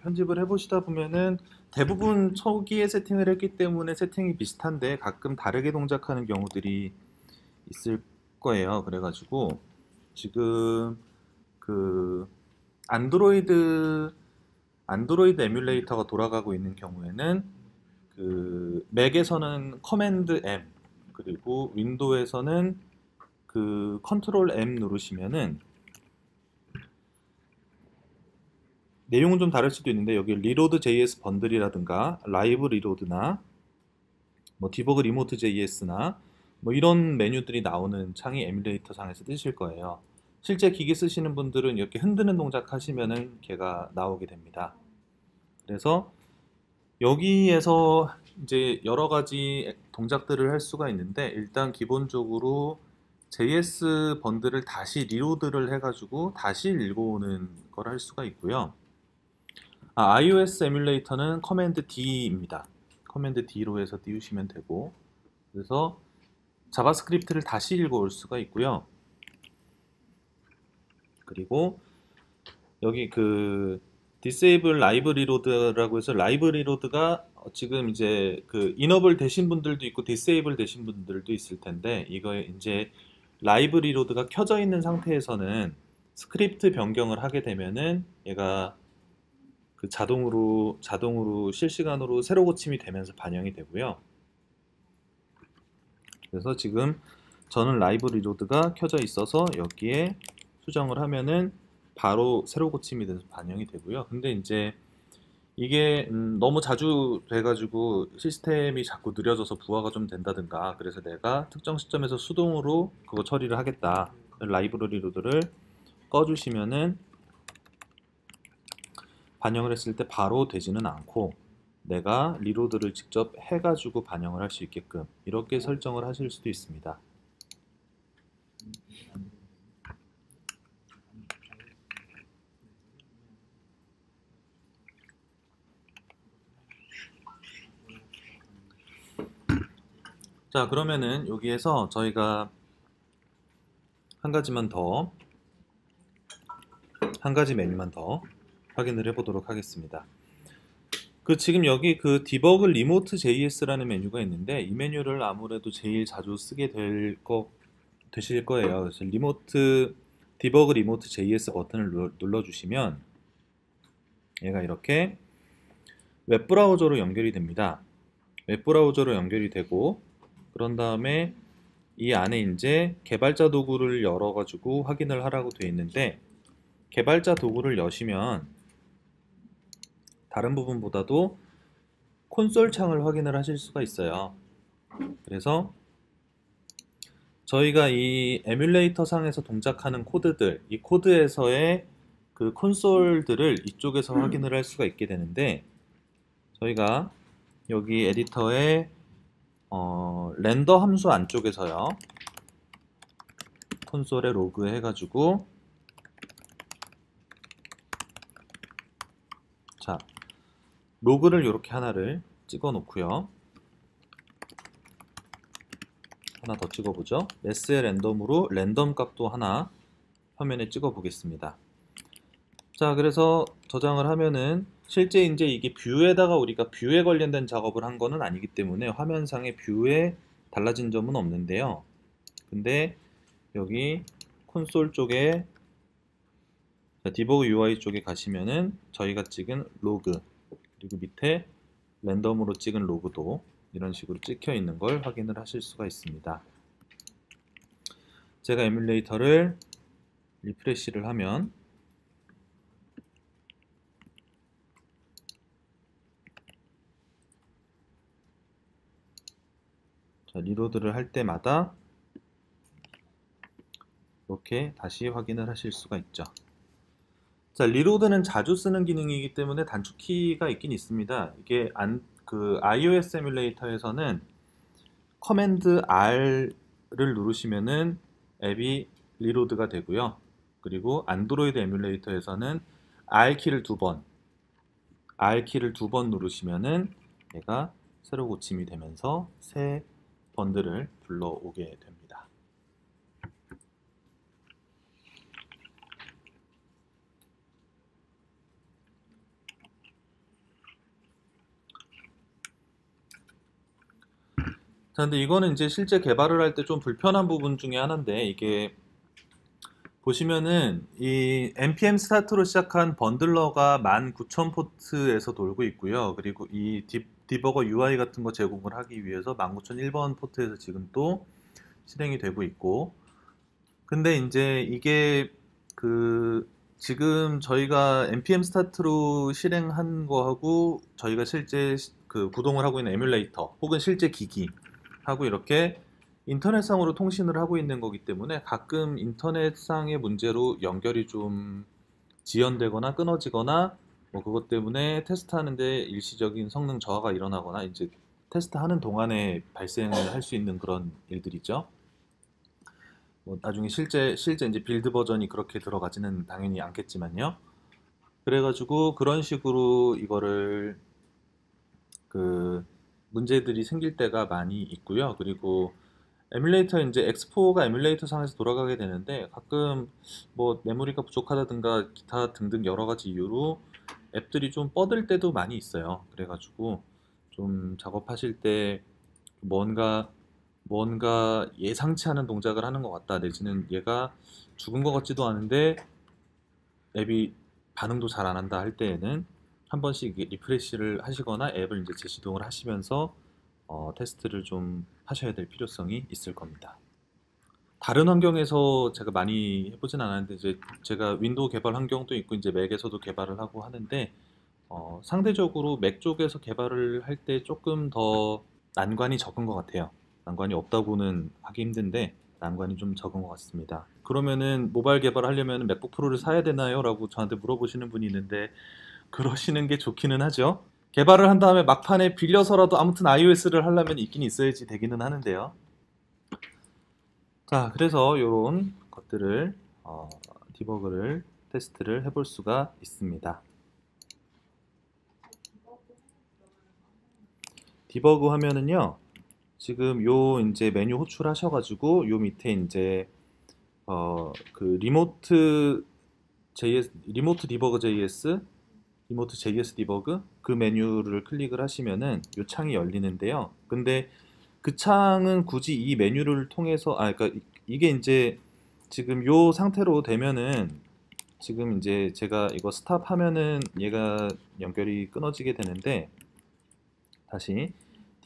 편집을 해보시다 보면은 대부분 초기에 세팅을 했기 때문에 세팅이 비슷한데 가끔 다르게 동작하는 경우들이 있을 거예요. 그래가지고 지금 그 안드로이드 에뮬레이터가 돌아가고 있는 경우에는 그 맥에서는 커맨드 M, 그리고 윈도우에서는 그 컨트롤 M 누르시면은 내용은 좀 다를 수도 있는데 여기 리로드 JS 번들이라든가 라이브 리로드나 뭐 디버그 리모트 JS나 뭐 이런 메뉴들이 나오는 창이 에뮬레이터 상에서 뜨실 거예요. 실제 기기 쓰시는 분들은 이렇게 흔드는 동작 하시면은 걔가 나오게 됩니다. 그래서 여기에서 이제 여러 가지 동작들을 할 수가 있는데 일단 기본적으로 JS 번들을 다시 리로드를 해가지고 다시 읽어오는 걸 할 수가 있고요. iOS 에뮬레이터는 커맨드 D입니다. 커맨드 D로 해서 띄우시면 되고, 그래서 자바스크립트를 다시 읽어올 수가 있고요. 그리고 여기 그 disable live reload라고 해서 라이브 리로드가 지금 이제 그 인업을 되신 분들도 있고 disable 되신 분들도 있을 텐데, 이거 이제 라이브 리로드가 켜져 있는 상태에서는 스크립트 변경을 하게 되면은 얘가 그 자동으로 실시간으로 새로 고침이 되면서 반영이 되고요. 그래서 지금 저는 라이브 리로드가 켜져 있어서 여기에 수정을 하면은 바로 새로 고침이 돼서 반영이 되고요. 근데 이제 이게 너무 자주 돼가지고 시스템이 자꾸 느려져서 부하가 좀 된다든가, 그래서 내가 특정 시점에서 수동으로 그거 처리를 하겠다, 라이브 리로드를 꺼주시면은 반영을 했을 때 바로 되지는 않고 내가 리로드를 직접 해가지고 반영을 할 수 있게끔 이렇게 설정을 하실 수도 있습니다. 자, 그러면은 여기에서 저희가 한 가지 메뉴만 더 확인을 해보도록 하겠습니다. 그 지금 여기 그 디버그 리모트 JS라는 메뉴가 있는데, 이 메뉴를 아무래도 제일 자주 쓰게 되실 거예요. 그래서 디버그 리모트 JS 버튼을 눌러주시면 얘가 이렇게 웹브라우저로 연결이 됩니다. 웹브라우저로 연결이 되고, 그런 다음에 이 안에 이제 개발자 도구를 열어가지고 확인을 하라고 되어 있는데, 개발자 도구를 여시면 다른 부분보다도 콘솔 창을 확인을 하실 수가 있어요. 그래서 저희가 이 에뮬레이터 상에서 동작하는 코드들, 이 코드에서의 그 콘솔들을 이쪽에서 확인을 할 수가 있게 되는데, 저희가 여기 에디터에 렌더 함수 안쪽에서요, 콘솔에 로그 해가지고, 자, 로그를 이렇게 하나를 찍어 놓고요. 하나 더 찍어보죠. s의 랜덤으로 랜덤 값도 하나 화면에 찍어 보겠습니다. 자, 그래서 저장을 하면은 실제 이제 이게 뷰에다가 우리가 뷰에 관련된 작업을 한 거는 아니기 때문에 화면상에 뷰에 달라진 점은 없는데요. 근데 여기 콘솔 쪽에 디버그 UI 쪽에 가시면은 저희가 찍은 로그, 그리고 밑에 랜덤으로 찍은 로그도 이런 식으로 찍혀 있는 걸 확인을 하실 수가 있습니다. 제가 에뮬레이터를 리프레시를 하면 리로드를 할 때마다 이렇게 다시 확인을 하실 수가 있죠. 자, 리로드는 자주 쓰는 기능이기 때문에 단축키가 있긴 있습니다. 이게 그 iOS 에뮬레이터에서는 커맨드 R을 누르시면은 앱이 리로드가 되고요. 그리고 안드로이드 에뮬레이터에서는 R 키를 두 번 누르시면은 얘가 새로 고침이 되면서 새 번들을 불러오게 됩니다. 자, 근데 이거는 이제 실제 개발을 할 때 좀 불편한 부분 중에 하나인데, 이게 보시면은 이 npm 스타트로 시작한 번들러가 19,000 포트에서 돌고 있고요. 그리고 이 디버거 UI 같은 거 제공을 하기 위해서 19,001번 포트에서 지금 또 실행이 되고 있고, 근데 이제 이게 그 지금 저희가 npm 스타트로 실행한 거하고 저희가 실제 그 구동을 하고 있는 에뮬레이터 혹은 실제 기기하고 이렇게 인터넷상으로 통신을 하고 있는 거기 때문에 가끔 인터넷상의 문제로 연결이 좀 지연되거나 끊어지거나 뭐 그것 때문에 테스트하는데 일시적인 성능 저하가 일어나거나 이제 테스트하는 동안에 발생을 할 수 있는 그런 일들이죠. 뭐 나중에 실제 이제 빌드 버전이 그렇게 들어가지는 당연히 않겠지만요. 그래가지고 그런 식으로 이거를 그 문제들이 생길 때가 많이 있고요. 그리고 에뮬레이터 이제 엑스포가 에뮬레이터 상에서 돌아가게 되는데 가끔 뭐 메모리가 부족하다든가 기타 등등 여러 가지 이유로 앱들이 좀 뻗을 때도 많이 있어요. 그래가지고 좀 작업하실 때 뭔가 예상치 않은 동작을 하는 것 같다 내지는 얘가 죽은 것 같지도 않은데 앱이 반응도 잘 안 한다 할 때에는 한 번씩 리프레시를 하시거나 앱을 이제 재시동을 하시면서 테스트를 좀 하셔야 될 필요성이 있을 겁니다. 다른 환경에서 제가 많이 해보진 않았는데 이제 제가 윈도우 개발 환경도 있고 이제 맥에서도 개발을 하고 하는데 상대적으로 맥 쪽에서 개발을 할 때 조금 더 난관이 적은 것 같아요. 난관이 없다고는 하기 힘든데 난관이 좀 적은 것 같습니다. 그러면은 모바일 개발을 하려면 맥북 프로를 사야 되나요? 라고 저한테 물어보시는 분이 있는데 그러시는 게 좋기는 하죠. 개발을 한 다음에 막판에 빌려서라도 아무튼 iOS를 하려면 있긴 있어야지 되기는 하는데요. 자, 그래서 이런 것들을 디버그를 테스트를 해볼 수가 있습니다. 디버그 화면은요, 지금 요 이제 메뉴 호출하셔가지고 요 밑에 이제 그 리모트 디버그 JS, 리모트 JS 디버그 그 메뉴를 클릭을 하시면은 요 창이 열리는데요. 근데 그 창은 굳이 이 메뉴를 통해서 그러니까 이게 이제 지금 요 상태로 되면은 지금 이제 제가 이거 스탑 하면은 얘가 연결이 끊어지게 되는데 다시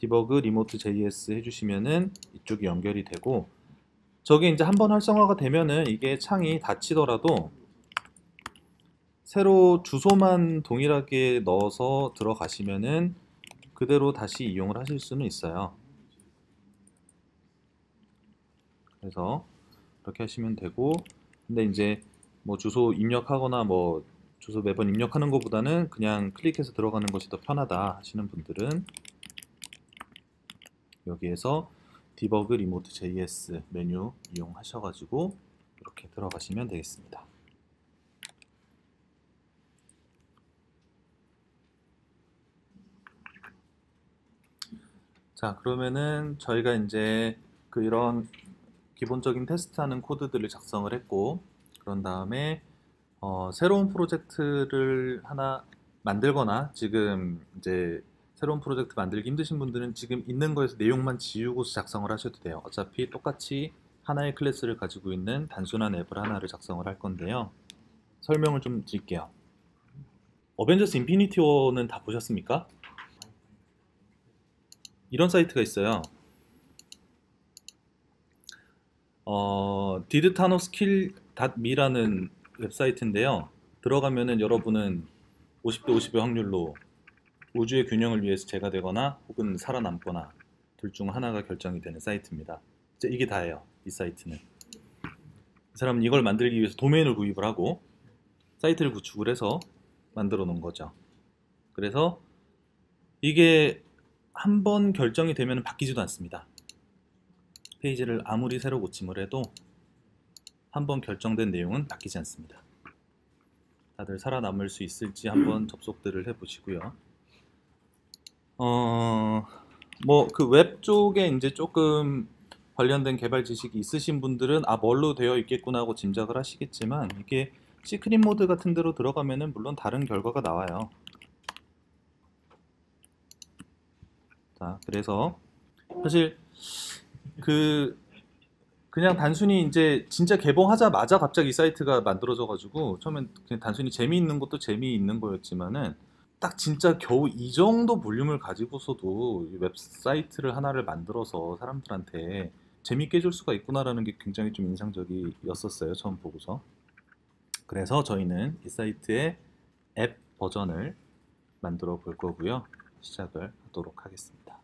디버그 리모트 JS 해주시면은 이쪽이 연결이 되고 저게 이제 한번 활성화가 되면은 이게 창이 닫히더라도 새로 주소만 동일하게 넣어서 들어가시면은 그대로 다시 이용을 하실 수는 있어요. 그래서 그렇게 하시면 되고 근데 이제 뭐 주소 입력하거나 뭐 주소 매번 입력하는 것보다는 그냥 클릭해서 들어가는 것이 더 편하다 하시는 분들은 여기에서 디버그 리모트 JS 메뉴 이용하셔가지고 이렇게 들어가시면 되겠습니다. 자, 그러면은 저희가 이제 이런 기본적인 테스트하는 코드들을 작성을 했고 그런 다음에 새로운 프로젝트를 하나 만들거나 지금 이제 새로운 프로젝트 만들기 힘드신 분들은 지금 있는 거에서 내용만 지우고서 작성을 하셔도 돼요. 어차피 똑같이 하나의 클래스를 가지고 있는 단순한 앱을 하나를 작성을 할 건데요. 설명을 좀 드릴게요. 어벤져스 인피니티 워는 다 보셨습니까? 이런 사이트가 있어요. didthanoskill.me라는 웹사이트인데요. 들어가면은 여러분은 50대 50의 확률로 우주의 균형을 위해서 재가 되거나 혹은 살아남거나 둘 중 하나가 결정이 되는 사이트입니다. 이게 다예요. 이 사이트는. 이 사람은 이걸 만들기 위해서 도메인을 구입을 하고 사이트를 구축을 해서 만들어 놓은 거죠. 그래서 이게 한번 결정이 되면 바뀌지도 않습니다. 페이지를 아무리 새로 고침을 해도 한번 결정된 내용은 바뀌지 않습니다. 다들 살아남을 수 있을지 한번 접속들을 해보시고요. 뭐 그 웹 쪽에 이제 조금 관련된 개발 지식이 있으신 분들은 뭘로 되어 있겠구나 하고 짐작을 하시겠지만 이게 시크릿 모드 같은 데로 들어가면은 물론 다른 결과가 나와요. 자, 그래서 사실 그 그냥 단순히 이제 진짜 개봉하자마자 갑자기 이 사이트가 만들어져 가지고 처음엔 그냥 단순히 재미있는 것도 재미있는 거였지만은 딱 진짜 겨우 이 정도 볼륨을 가지고서도 이 웹사이트를 하나를 만들어서 사람들한테 재밌게 해줄 수가 있구나라는 게 굉장히 좀 인상적이었었어요. 처음 보고서. 그래서 저희는 이 사이트의 앱 버전을 만들어 볼 거고요. 시작을 하도록 하겠습니다.